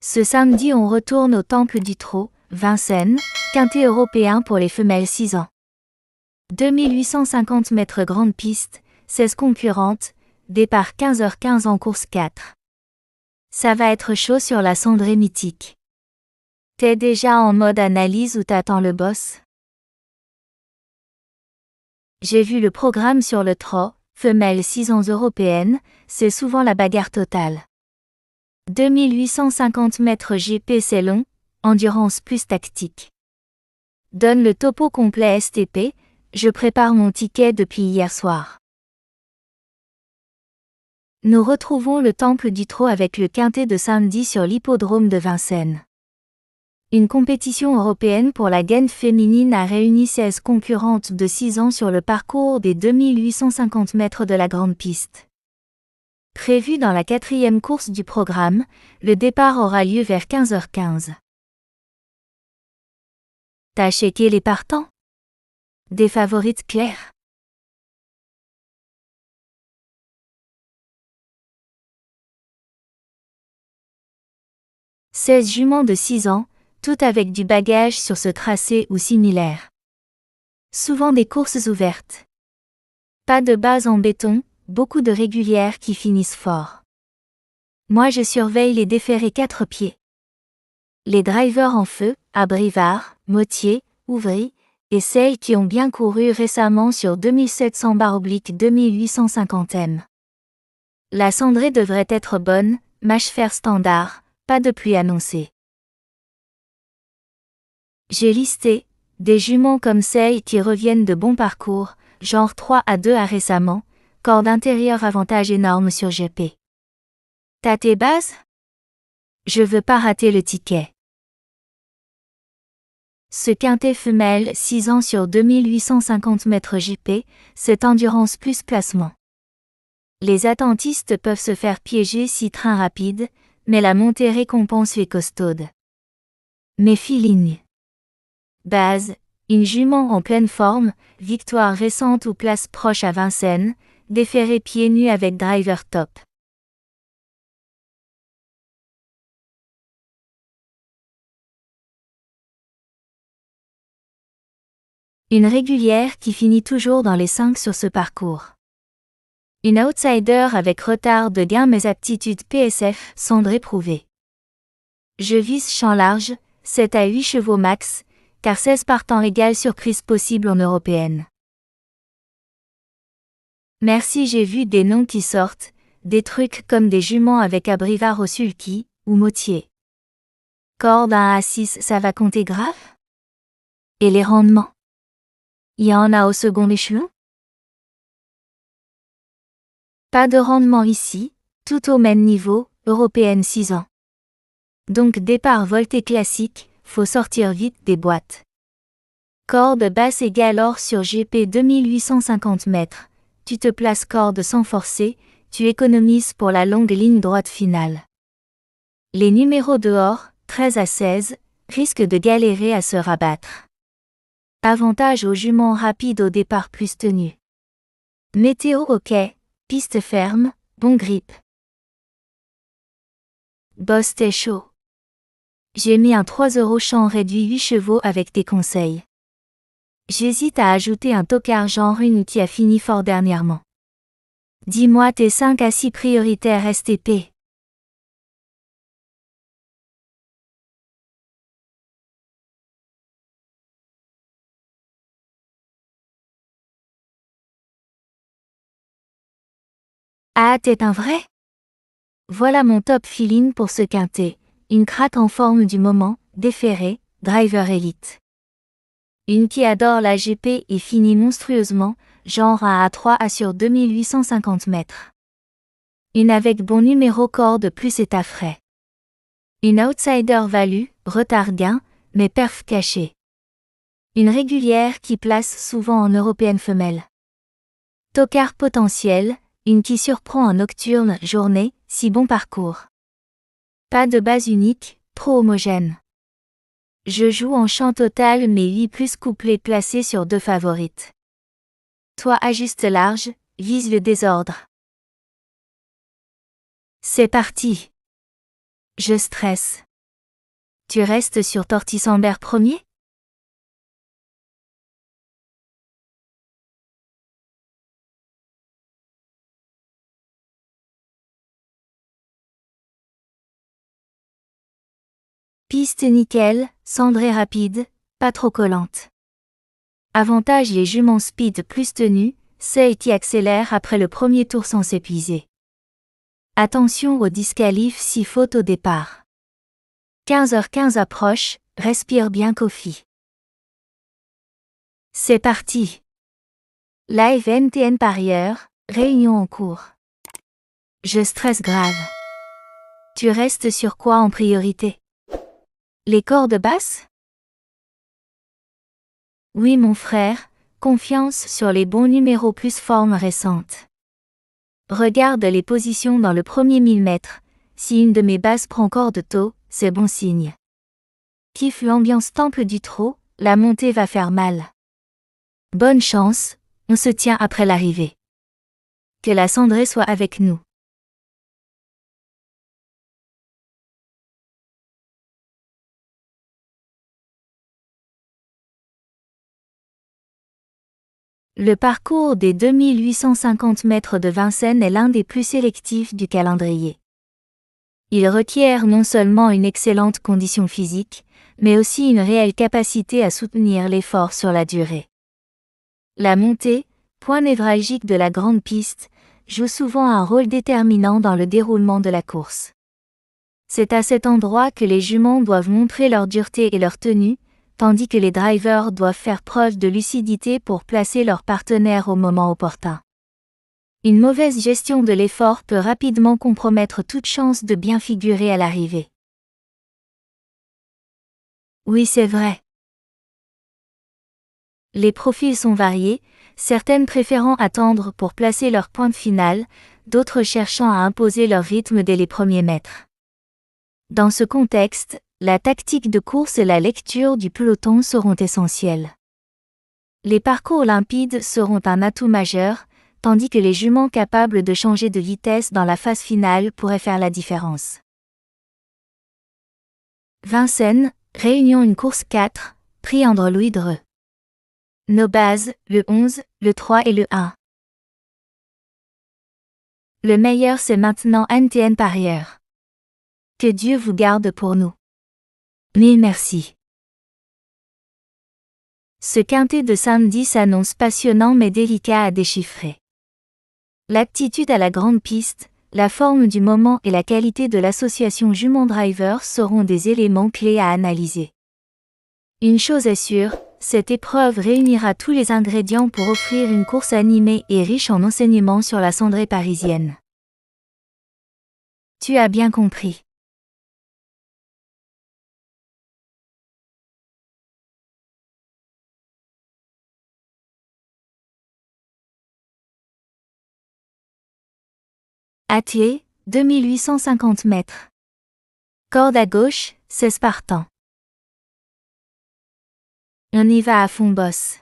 Ce samedi on retourne au Temple du Trot, Vincennes, quintet européen pour les femelles 6 ans. 2850 mètres grande piste, 16 concurrentes, départ 15h15 en course 4. Ça va être chaud sur la cendrée mythique. T'es déjà en mode analyse ou t'attends le boss? J'ai vu le programme sur le trot, femelle 6 ans européenne, c'est souvent la bagarre totale. 2850 mètres GP c'est long, endurance plus tactique. Donne le topo complet STP, je prépare mon ticket depuis hier soir. Nous retrouvons le Temple du Trot avec le quintet de samedi sur l'hippodrome de Vincennes. Une compétition européenne pour la gaine féminine a réuni 16 concurrentes de 6 ans sur le parcours des 2850 mètres de la grande piste. Prévu dans la 4e course du programme, le départ aura lieu vers 15h15. T'as checké les partants? Des favorites claires? « 16 juments de 6 ans, toutes avec du bagage sur ce tracé ou similaire. Souvent des courses ouvertes. Pas de base en béton, beaucoup de régulières qui finissent fort. Moi je surveille les déférés 4 pieds. Les drivers en feu, Abrivard, Mottier, Ouvry, et celles qui ont bien couru récemment sur 2700/2850 m. La cendrée devrait être bonne, mâche fer standard, pas de pluie annoncée. J'ai listé des juments comme celles qui reviennent de bons parcours, genre 3-2 à récemment, corde intérieure avantage énorme sur GP. T'as tes bases? Je veux pas rater le ticket. Ce quintet femelle 6 ans sur 2850 mètres GP, c'est endurance plus placement. Les attentistes peuvent se faire piéger si train rapide, mais la montée récompense est costaude. Méfie ligne. Base, une jument en pleine forme, victoire récente ou place proche à Vincennes, déféré pieds nus avec driver top. Une régulière qui finit toujours dans les 5 sur ce parcours. Une outsider avec retard de gain mais aptitudes PSF sont réprouvées. Je vise champ large, 7 à 8 chevaux max, car 16 partants égale surprise possible en européenne. Merci, j'ai vu des noms qui sortent, des trucs comme des juments avec Abrivard au sulky, ou Mottier. Corde 1 à 6, ça va compter grave? Et les rendements? Y en a au second échelon? Pas de rendement ici, tout au même niveau, européenne 6 ans. Donc départ volté classique, faut sortir vite des boîtes. Corde basse égale or sur GP 2850 mètres, tu te places corde sans forcer, tu économises pour la longue ligne droite finale. Les numéros dehors, 13 à 16, risquent de galérer à se rabattre. Avantage aux juments rapides au départ plus tenu. Météo ok, piste ferme, bon grip. Boss t'es chaud. J'ai mis un 3 € champ réduit 8 chevaux avec tes conseils. J'hésite à ajouter un tocard genre une qui a fini fort dernièrement. Dis-moi tes 5 à 6 prioritaires STP. Ah, t'es un vrai? Voilà mon top feeling pour ce quintet. Une cratte en forme du moment, déféré, driver élite. Une qui adore la GP et finit monstrueusement, genre 1 à 3 à sur 2850 mètres. Une avec bon numéro corde plus état frais. Une outsider value, retard gain, mais perf caché. Une régulière qui place souvent en européenne femelle. Tocard potentiel, une qui surprend en nocturne, journée, si bon parcours. Pas de base unique, trop homogène. Je joue en champ total mais 8 plus couplés placés sur 2 favorites. Toi ajuste large, vise le désordre. C'est parti. Je stresse. Tu restes sur Tortisambert premier? Piste nickel, cendrée rapide, pas trop collante. Avantage les juments speed plus tenus, ceux qui accélèrent après le premier tour sans s'épuiser. Attention aux disqualifs si faute au départ. 15h15 approche, respire bien Kofi. C'est parti. Live NTN parieur, réunion en cours. Je stresse grave. Tu restes sur quoi en priorité? Les cordes basses? Oui mon frère, confiance sur les bons numéros plus forme récente. Regarde les positions dans le premier 1000 mètres, si une de mes bases prend corde tôt, c'est bon signe. Kiffe l'ambiance temple du trot, la montée va faire mal. Bonne chance, on se tient après l'arrivée. Que la cendrée soit avec nous. Le parcours des 2850 mètres de Vincennes est l'un des plus sélectifs du calendrier. Il requiert non seulement une excellente condition physique, mais aussi une réelle capacité à soutenir l'effort sur la durée. La montée, point névralgique de la grande piste, joue souvent un rôle déterminant dans le déroulement de la course. C'est à cet endroit que les juments doivent montrer leur dureté et leur tenue, tandis que les drivers doivent faire preuve de lucidité pour placer leur partenaire au moment opportun. Une mauvaise gestion de l'effort peut rapidement compromettre toute chance de bien figurer à l'arrivée. Oui, c'est vrai. Les profils sont variés, certaines préférant attendre pour placer leur pointe finale, d'autres cherchant à imposer leur rythme dès les premiers mètres. Dans ce contexte, la tactique de course et la lecture du peloton seront essentielles. Les parcours limpides seront un atout majeur, tandis que les juments capables de changer de vitesse dans la phase finale pourraient faire la différence. Vincennes, Réunion une course 4, prix André Louis Dreux. Nos bases, le 11, le 3 et le 1. Le meilleur c'est maintenant NTN parieur. Que Dieu vous garde pour nous. Mille merci. Ce quintet de samedi s'annonce passionnant mais délicat à déchiffrer. L'aptitude à la grande piste, la forme du moment et la qualité de l'association jument-driver seront des éléments clés à analyser. Une chose est sûre, cette épreuve réunira tous les ingrédients pour offrir une course animée et riche en enseignements sur la cendrée parisienne. Tu as bien compris. Attier, 2850 mètres. Corde à gauche, 16 partants. On y va à fond boss.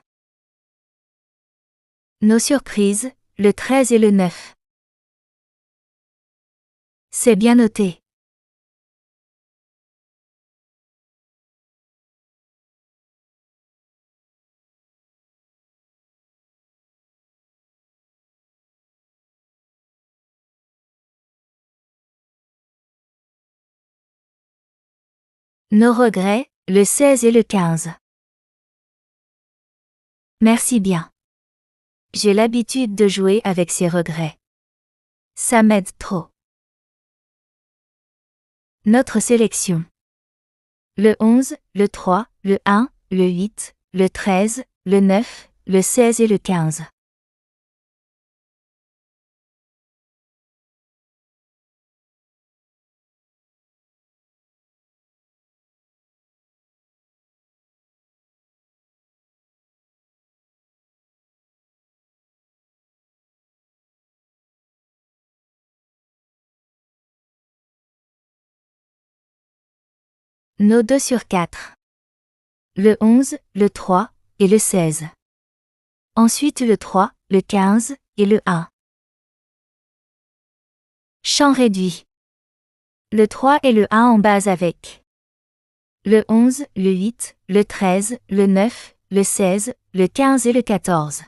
Nos surprises, le 13 et le 9. C'est bien noté. Nos regrets, le 16 et le 15. Merci bien. J'ai l'habitude de jouer avec ces regrets. Ça m'aide trop. Notre sélection. Le 11, le 3, le 1, le 8, le 13, le 9, le 16 et le 15. Nos 2 sur 4. Le 11, le 3 et le 16. Ensuite le 3, le 15 et le 1. Champ réduit. Le 3 et le 1 en base avec le 11, le 8, le 13, le 9, le 16, le 15 et le 14.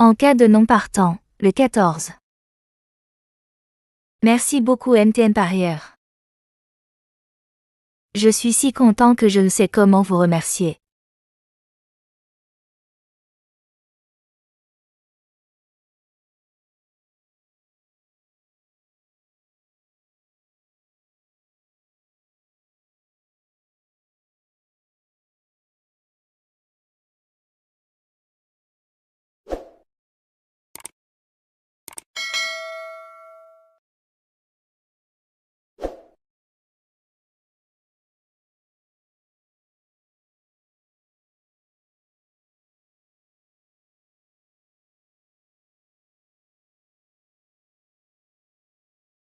En cas de non partant, le 14. Merci beaucoup MTN parieur. Je suis si content que je ne sais comment vous remercier.